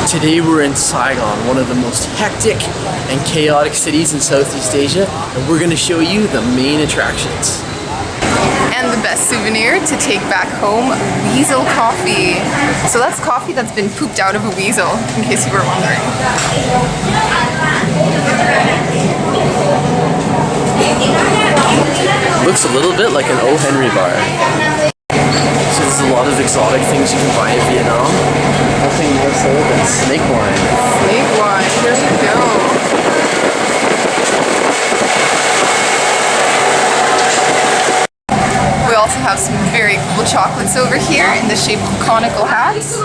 Today we're in Saigon, one of the most hectic and chaotic cities in Southeast Asia, and we're going to show you the main attractions. And the best souvenir to take back home, weasel coffee. So that's coffee that's been pooped out of a weasel, in case you were wondering. Looks a little bit like an O. Henry bar. So there's a lot of exotic things you can buy in Vietnam. Nothing more so than snake wine. Snake wine, here we go. We also have some very cool chocolates over here in the shape of conical hats.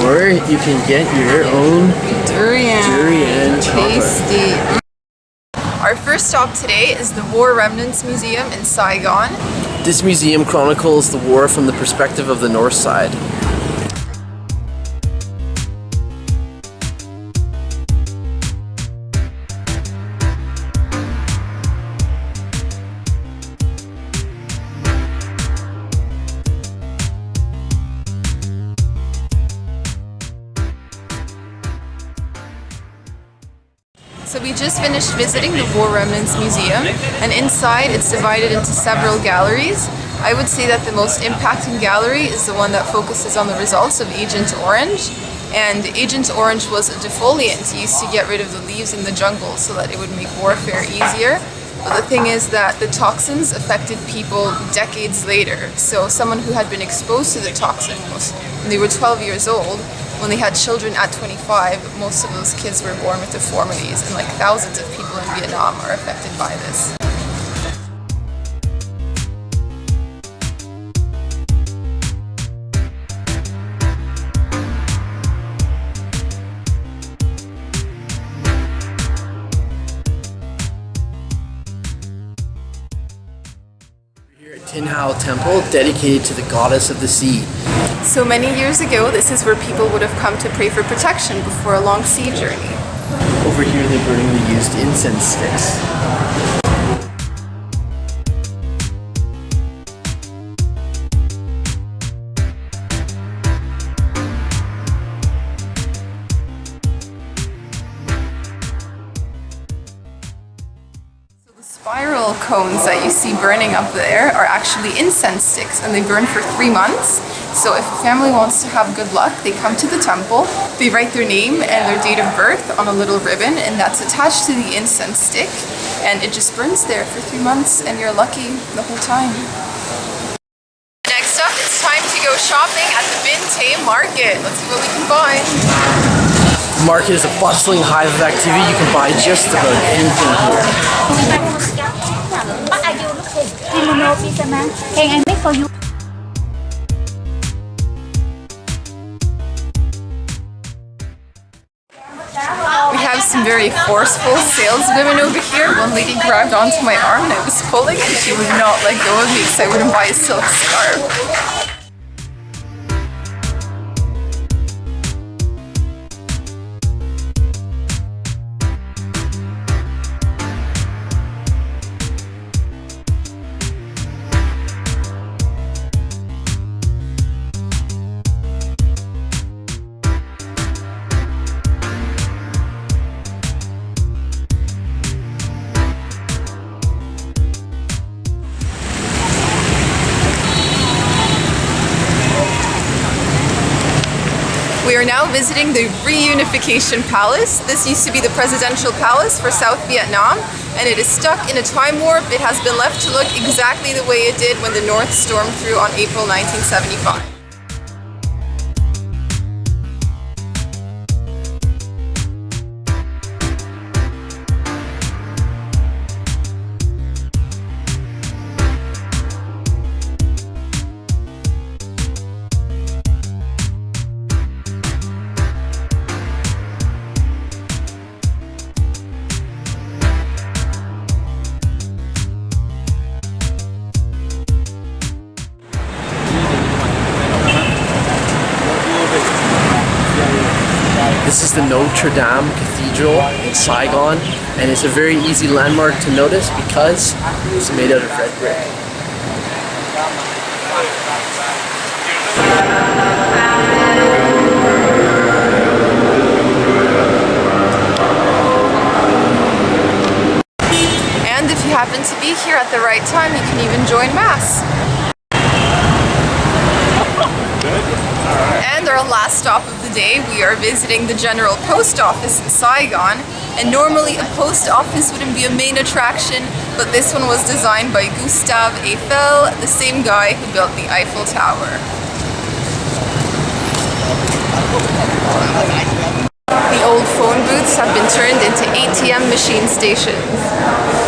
Or you can get your own durian chocolate. Tasty. Our first stop today is the War Remnants Museum in Saigon. This museum chronicles the war from the perspective of the North side. So we just finished visiting the War Remnants Museum, and inside it's divided into several galleries. I would say that the most impacting gallery is the one that focuses on the results of Agent Orange. And Agent Orange was a defoliant used to get rid of the leaves in the jungle so that it would make warfare easier. But the thing is that the toxins affected people decades later. So someone who had been exposed to the toxin when they were 12 years old, when they had children at 25, most of those kids were born with deformities, and like thousands of people in Vietnam are affected by this. Here at Tin Hau Temple, dedicated to the goddess of the sea. So many years ago, this is where people would have come to pray for protection before a long sea journey. Over here they're burning the used incense sticks. Spiral cones that you see burning up there are actually incense sticks, and they burn for 3 months. So if a family wants to have good luck, they come to the temple, they write their name and their date of birth on a little ribbon, and that's attached to the incense stick, and it just burns there for 3 months, and you're lucky the whole time. Next up, it's time to go shopping at the Binh Tay Market. Let's see what we can find. The market is a bustling hive of activity. You can buy just about anything here. What are you looking? Kimono pizza man. Can I make for you? We have some very forceful saleswomen over here. One lady grabbed onto my arm and I was pulling, and she would not let go of me because I wouldn't buy a silk scarf. We are now visiting the Reunification Palace. This used to be the presidential palace for South Vietnam, and it is stuck in a time warp. It has been left to look exactly the way it did when the North stormed through on April 1975. This is the Notre Dame Cathedral in Saigon, and it's a very easy landmark to notice because it's made out of red brick. happen to be here at the right time, you can even join Mass. And our last stop of the day, we are visiting the General Post Office in Saigon. And normally a post office wouldn't be a main attraction, but this one was designed by Gustave Eiffel, the same guy who built the Eiffel Tower. The old phone booths have been turned into ATM machine stations.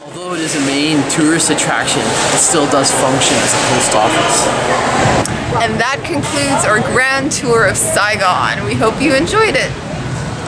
Although it is a main tourist attraction, it still does function as a post office. And that concludes our grand tour of Saigon. We hope you enjoyed it.